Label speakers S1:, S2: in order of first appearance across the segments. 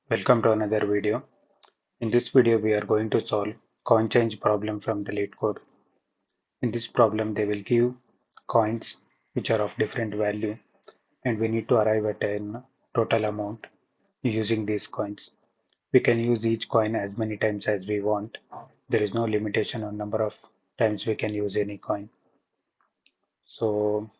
S1: Welcome to another video. In this video, we are going to solve coin change problem from the Leetcode. In this problem, they will give coins which are of different value, and we need to arrive at a total amount using these coins. We can use each coin as many times as we want. There is no limitation on number of times we can use any coin. So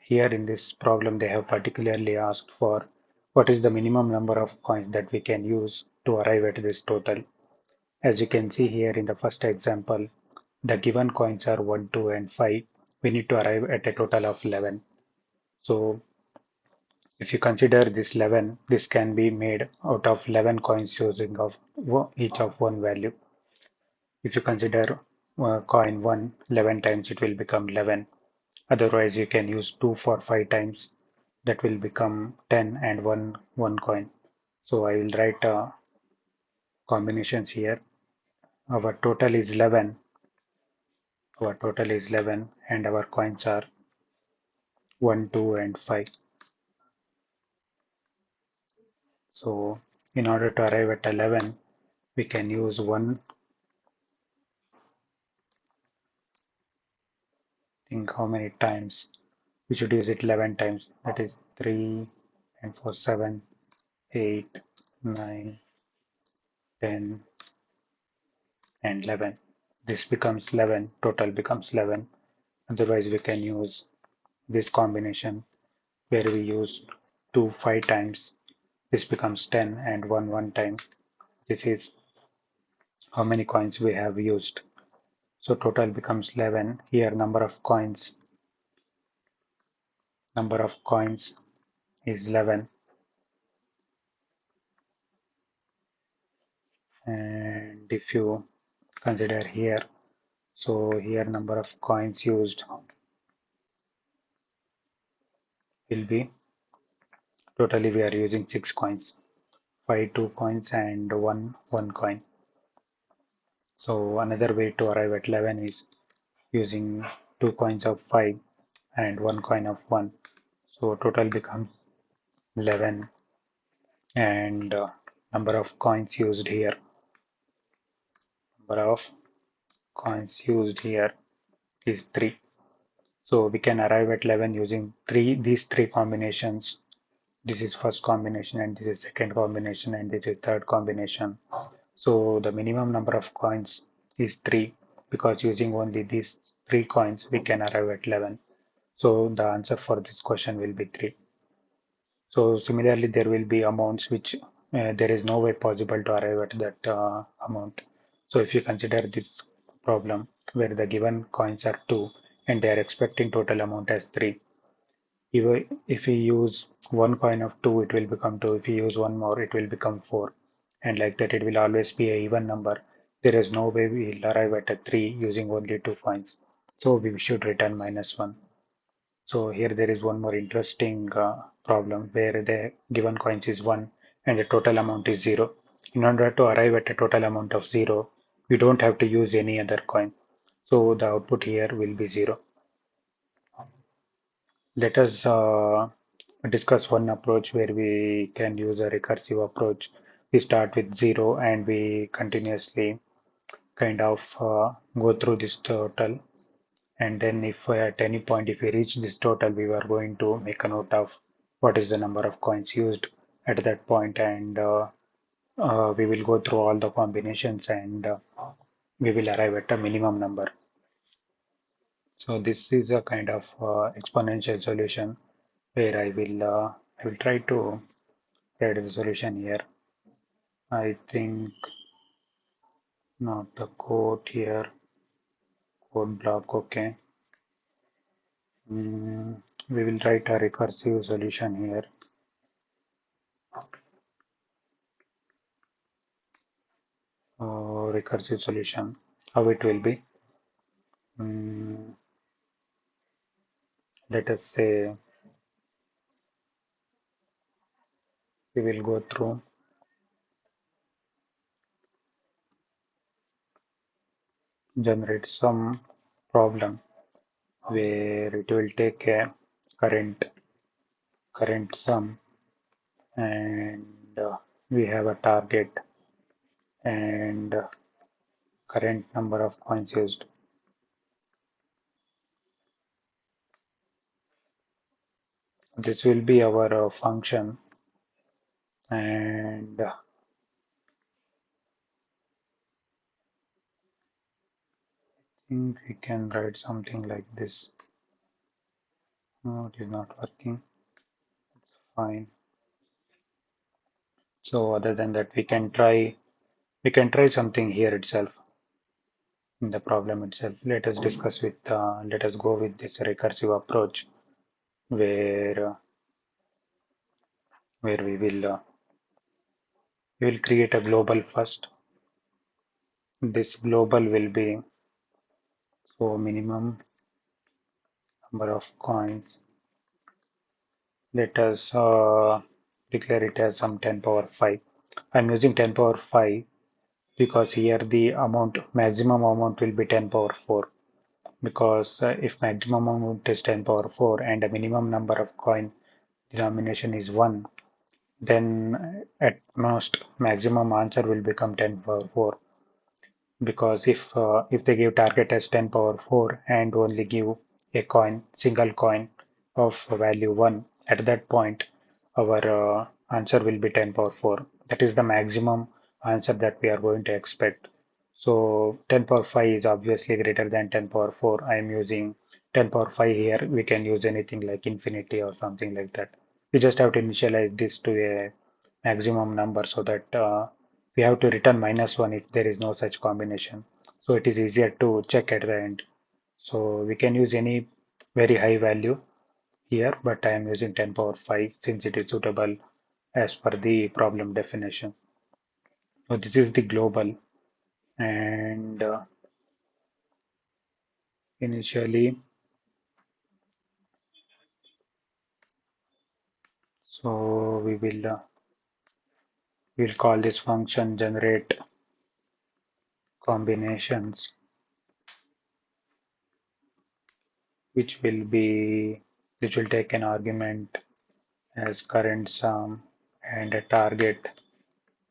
S1: here in this problem, they have particularly asked for what is the minimum number of coins that we can use to arrive at this total. As you can see here in the first example, the given coins are 1, 2, and 5. We need to arrive at a total of 11. So if you consider this 11, this can be made out of 11 coins using of each of one value. If you consider coin 1 11 times, it will become 11. Otherwise, you can use 2 for 5 times. That will become 10 and 1 coin. So I will write combinations here. Our total is 11. Our total is 11 and our coins are 1, 2, and 5. So in order to arrive at 11, we can use 1. Think how many times. We should use it 11 times. That is 3 and 4, 7, 8, 9, 10, and 11. This becomes 11. Total becomes 11. Otherwise, we can use this combination where we use 2 5 times. This becomes 10 and 1 time. This is how many coins we have used. So total becomes 11. Here number of coins is 11, and if you consider here, so here number of coins used will be, totally we are using 6 coins, 5 2 coins and 1 coin. So another way to arrive at 11 is using 2 coins of 5 and 1 coin of 1. So total becomes 11, and number of coins used here number of coins used here is 3. So we can arrive at 11 using these three combinations. This is first combination, and this is second combination, and this is third combination. So the minimum number of coins is 3, because using only these 3 coins we can arrive at 11. So the answer for this question will be 3. So similarly, there will be amounts which there is no way possible to arrive at that amount. So if you consider this problem where the given coins are 2 and they are expecting total amount as 3, if we use 1 coin of 2, it will become 2. If we use one more, it will become 4. And like that, it will always be a even number. There is no way we will arrive at a 3 using only 2 coins. So we should return -1. So here there is one more interesting problem where the given coins is 1 and the total amount is 0. In order to arrive at a total amount of 0, we don't have to use any other coin. So the output here will be 0. Let us discuss one approach where we can use a recursive approach. We start with 0 and we continuously kind of go through this total, and then if at any point if we reach this total, we are going to make a note of what is the number of coins used at that point, and we will go through all the combinations, and we will arrive at a minimum number. So this is a kind of exponential solution where I will try to write the solution here. I think not the code here, code block. Okay. We will write a recursive solution here. Recursive solution, how it will be. Mm, Let us say we will go through generate some problem where it will take a current sum, and we have a target and current number of coins used. This will be our function, and I think we can write something like this. No, it is not working. It's fine. So other than that, we can try something here itself in the problem itself. Let us go with this recursive approach where we will create a global first. This global will be so minimum number of coins. Let us declare it as some 10 power 5. I'm using 10 power 5 because here the maximum amount will be 10 power 4, because if maximum amount is 10 power 4 and the minimum number of coin denomination is 1, then at most maximum answer will become 10 power 4, because if they give target as 10 power 4 and only give a single coin of value 1, at that point our answer will be 10 power 4. That is the maximum answer that we are going to expect. So 10 power 5 is obviously greater than 10 power 4. I am using 10 power 5 here. We can use anything like infinity or something like that. We just have to initialize this to a maximum number, so that we have to return -1 if there is no such combination. So it is easier to check at the end. So we can use any very high value here, but I am using 10 power 5 since it is suitable as per the problem definition. So this is the global, and initially, so we'll call this function generate combinations, which will be which will take an argument as current sum and a target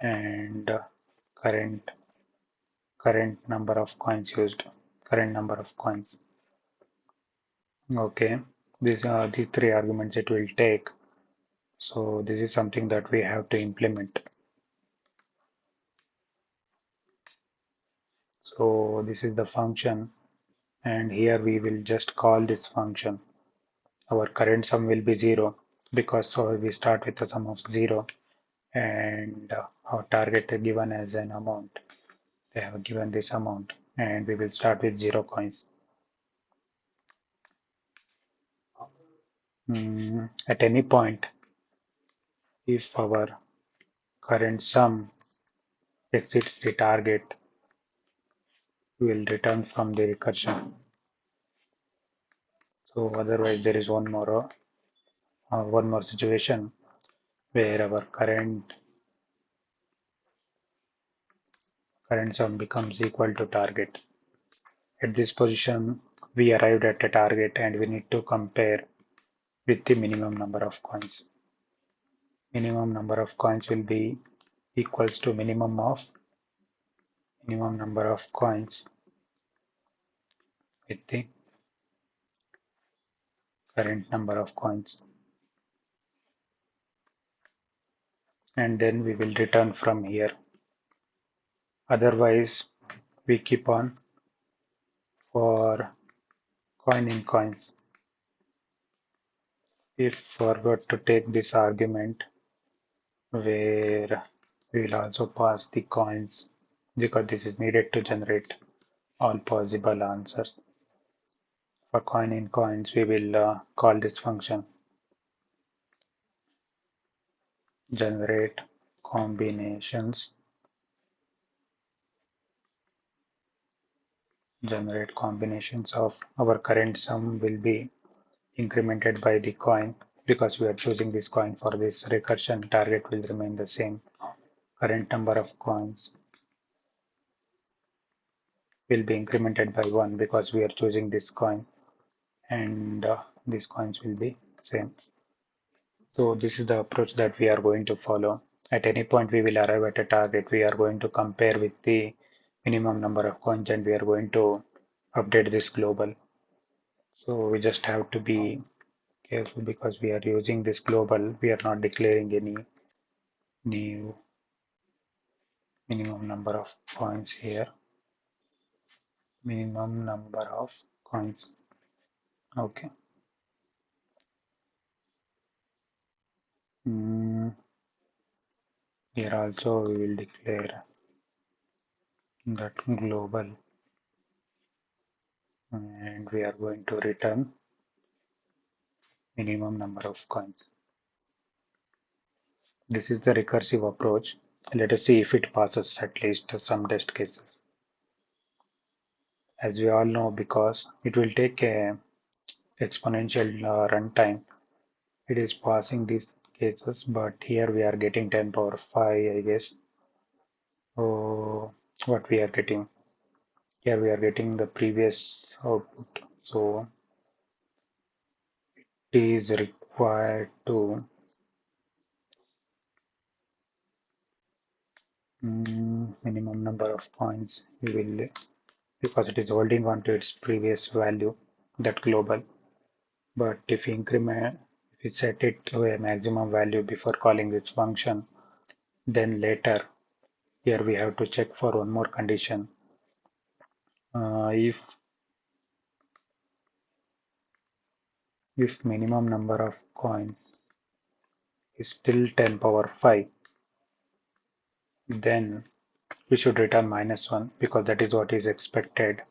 S1: and current current number of coins used, current number of coins. Okay, these are the three arguments it will take. So this is something that we have to implement. So this is the function, and here we will just call this function. Our current sum will be 0 because we start with a sum of 0, and our target is given as an amount. They have given this amount, and we will start with 0 coins. At any point, if our current sum exceeds the target, we will return from the recursion. So otherwise, there is one more situation where our current sum becomes equal to target. At this position, we arrived at a target and we need to compare with the minimum number of coins. Minimum number of coins will be equals to minimum number of coins with the current number of coins, and then we will return from here. Otherwise, we keep on for coin in coins. If forgot to take this argument where we will also pass the coins, because this is needed to generate all possible answers. For coin in coins, we will call this function generate combinations. Generate combinations of our current sum will be incremented by the coin, because we are choosing this coin for this recursion. Target will remain the same. Current number of coins will be incremented by 1 because we are choosing this coin, and these coins will be same. So this is the approach that we are going to follow. At any point we will arrive at a target. We are going to compare with the minimum number of coins and we are going to update this global. So we just have to be careful because we are using this global. We are not declaring any new minimum number of coins here. Minimum number of coins. Okay. Mm, Here also we will declare that global and we are going to return minimum number of coins. This is the recursive approach. Let us see if it passes at least some test cases. As we all know, because it will take a exponential runtime, it is passing these cases, but here we are getting 10 power 5, I guess. Oh, what we are getting? Here we are getting the previous output. So it is required to minimum number of points we will because it is holding on to its previous value, that global. But if we increment, if we set it to a maximum value before calling this function, then later here we have to check for one more condition. If minimum number of coins is still 10 power 5, then we should return -1 because that is what is expected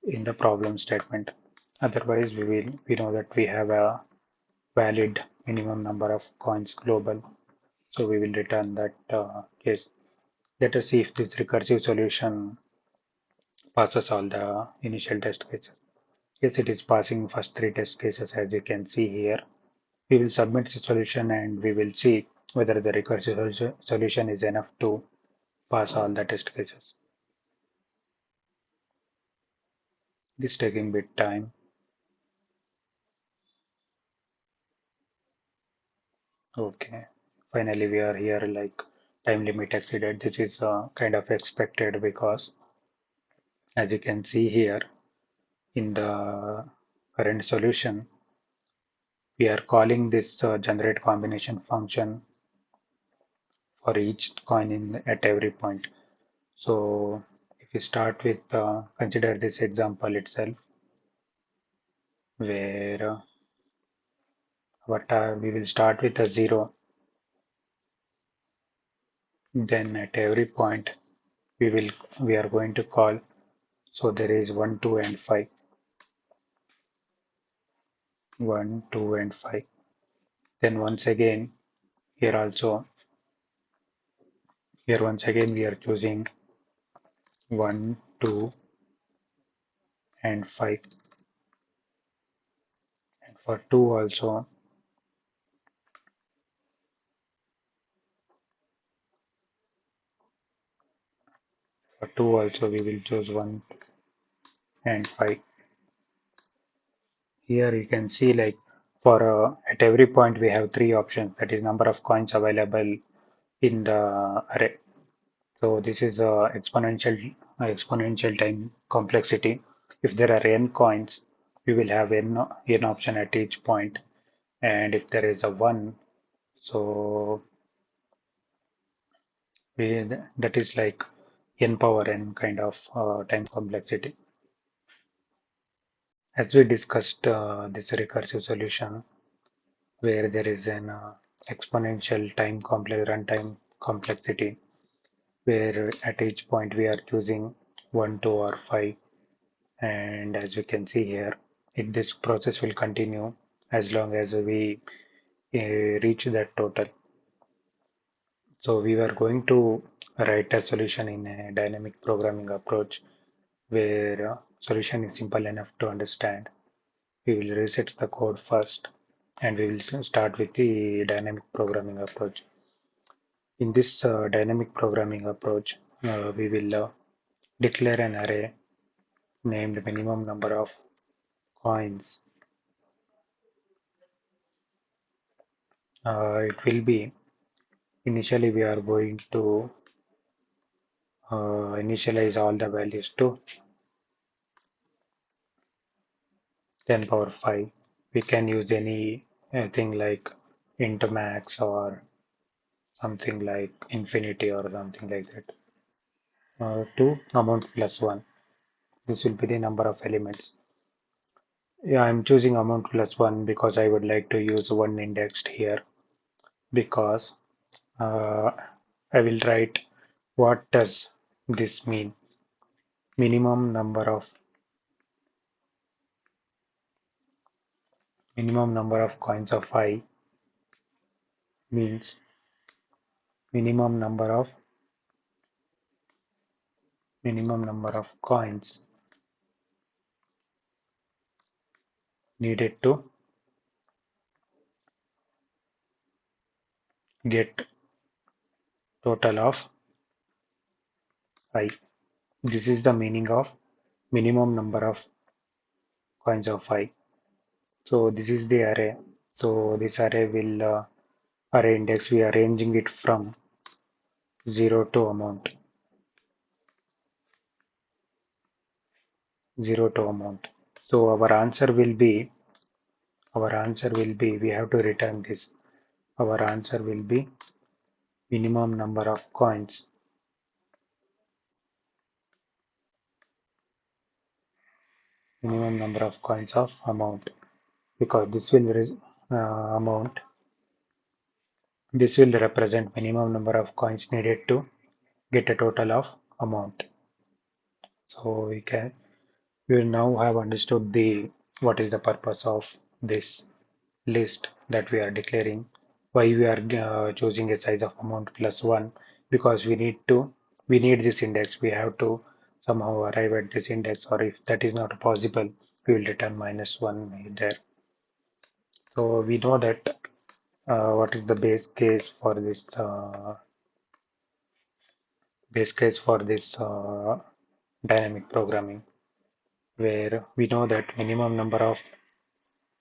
S1: in the problem statement. Otherwise, we know that we have a valid minimum number of coins global, so we will return that case. Let us see if this recursive solution passes all the initial test cases. Yes, it is passing first three test cases as you can see here. We will submit the solution and we will see whether the recursive solution is enough to pass all the test cases. It is taking bit time. Okay, finally we are here, like time limit exceeded. This is kind of expected because as you can see here in the current solution, we are calling this generate combination function for each coin at every point. So if we start with consider this example itself where we will start with a 0, then at every point we are going to call. So there is 1, 2 and 5. 1, 2 and 5. Then here also once again we are choosing 1, 2 and 5, and for 2 also we will choose 1 and 5. Here you can see, like, for at every point we have three options, that is number of coins available in the array. So this is exponential time complexity. If there are n coins, we will have n option at each point, and if there is a 1, so that is like n power n kind of time complexity. As we discussed, this recursive solution where there is an exponential runtime complexity, where at each point we are choosing 1, 2, or 5, and as you can see here, this process will continue as long as we reach that total. So we were going to write a solution in a dynamic programming approach where solution is simple enough to understand. We will reset the code first and we will start with the dynamic programming approach. In this dynamic programming approach, we will declare an array named minimum number of coins. It will be initially we are going to initialize all the values to 10 power 5. We can use any thing like int max or something like infinity or something like that. To amount plus 1. This will be the number of elements. Yeah, I'm choosing amount plus 1 because I would like to use one indexed here because uh, I will write what does this mean. Minimum number of coins of I means minimum number of coins needed to get total of I. This is the meaning of minimum number of coins of I. So this is the array. So this array will array index. We are arranging it from 0 to amount. 0 to amount. So our answer will be we have to return this. Our answer will be minimum number of coins. Minimum number of coins of amount because amount. This will represent minimum number of coins needed to get a total of amount. So we will now have understood the what is the purpose of this list that we are declaring, why we are choosing a size of amount plus 1 because we need this index. We have to somehow arrive at this index, or if that is not possible we will return -1 there. So we know that what is the base case for this dynamic programming, where we know that minimum number of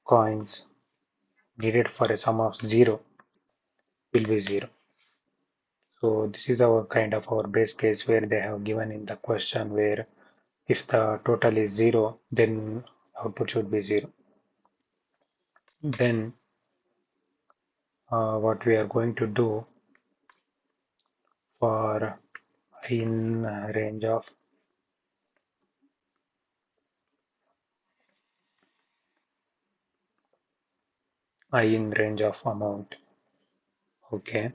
S1: coins needed for a sum of 0 will be 0. So this is our kind of our base case where they have given in the question where if the total is 0, then output should be 0. Then what we are going to do for in range of amount. Okay.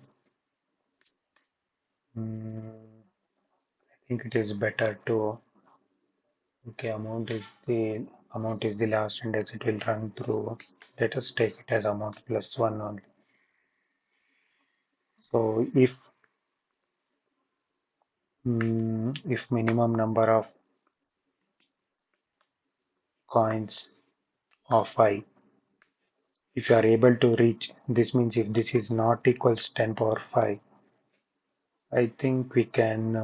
S1: I think it is better to okay, amount is the last index it will run through. Let us take it as amount plus 1 only. So if minimum number of coins of I, if you are able to reach, this means if this is not equals 10 power 5, I think we can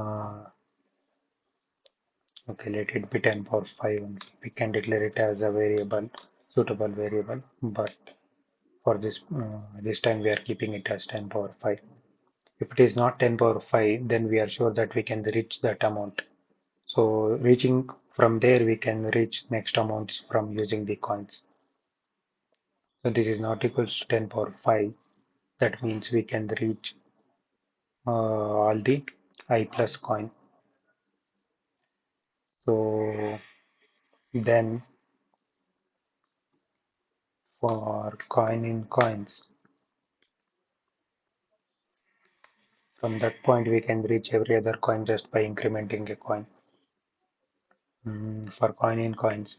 S1: okay, let it be 10 power 5 only. We can declare it as a suitable variable, but for this time we are keeping it as 10 power 5. If it is not 10 power 5, then we are sure that we can reach that amount. So reaching from there, we can reach next amounts from using the coins. So this is not equals to 10 power 5. That means we can reach all the I plus coin. So then for coin in coins, from that point we can reach every other coin just by incrementing a coin. For coin in coins,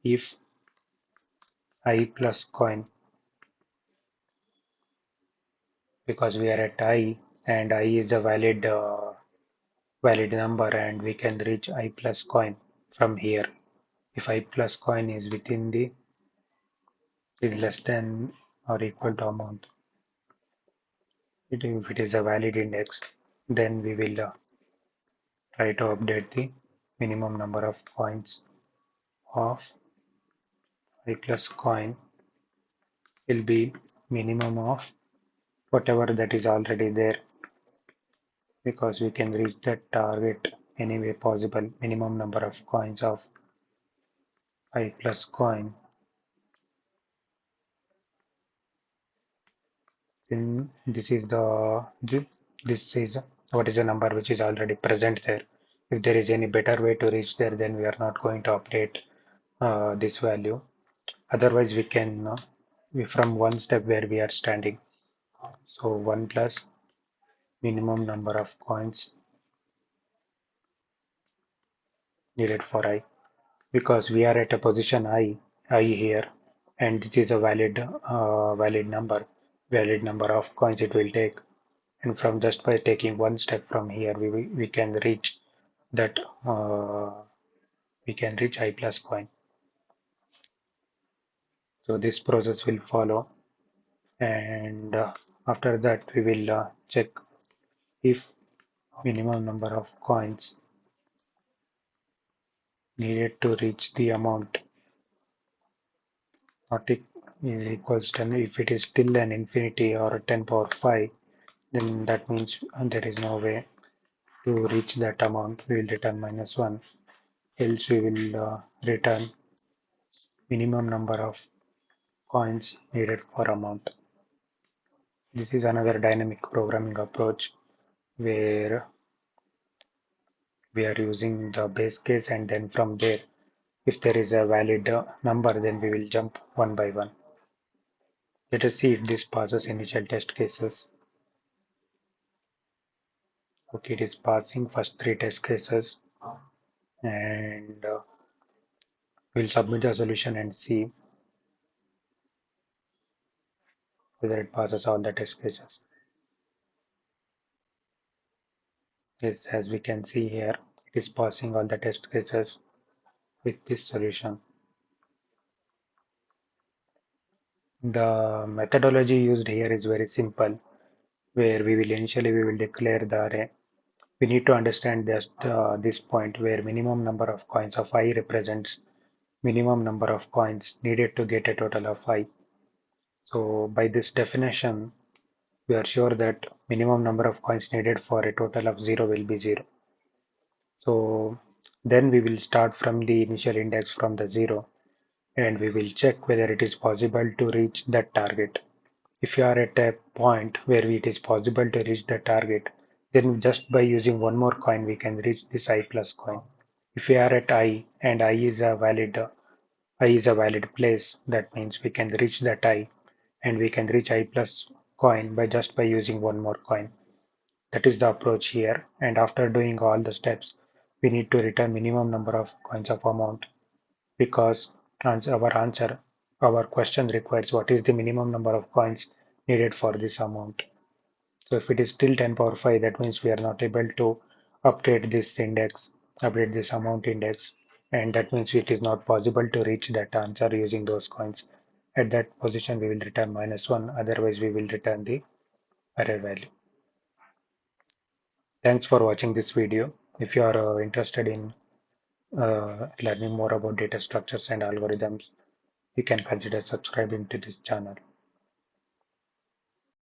S1: if I plus coin, because we are at I and I is a valid number and we can reach I plus coin from here. If I plus coin is less than or equal to amount, if it is a valid index, then we will try to update the minimum number of coins of I plus coin will be minimum of whatever that is already there, because we can reach that target any way possible. Minimum number of coins of I plus coin. Then this is what is the number which is already present there. If there is any better way to reach there, then we are not going to update this value. Otherwise, we can we from one step where we are standing. So 1 plus minimum number of coins needed for I, because we are at a position I here, and this is a valid number of coins it will take. And from just by taking one step from here, we can reach that we can reach I plus coin. So this process will follow, and after that we will check if minimum number of coins needed to reach the amount not is equals to, if it is still an infinity or 10 power 5, then that means there is no way to reach that amount. We will return -1, else we will return minimum number of coins needed for amount. This is another dynamic programming approach where we are using the base case, and then from there, if there is a valid number, then we will jump one by one. Let us see if this passes initial test cases. Okay, it is passing first three test cases, and we'll submit the solution and see whether it passes all the test cases. Yes, as we can see here, it is passing all the test cases with this solution. The methodology used here is very simple, where we will declare the array. We need to understand this point where minimum number of coins of I represents minimum number of coins needed to get a total of I. So by this definition, we are sure that minimum number of coins needed for a total of 0 will be 0. So then we will start from the initial index from the 0, and we will check whether it is possible to reach that target. If you are at a point where it is possible to reach the target, then just by using one more coin we can reach this I plus coin. If we are at I and I is a valid place, that means we can reach that I, and we can reach I plus coin by just by using one more coin. That is the approach here. And after doing all the steps, we need to return minimum number of coins of amount, because our question requires what is the minimum number of coins needed for this amount. So if it is still 10 power 5, that means we are not able to update this index, update this amount index, and that means it is not possible to reach that answer using those coins. At that position, we will return -1, otherwise we will return the array value. Thanks for watching this video. If you are interested in learning more about data structures and algorithms, you can consider subscribing to this channel.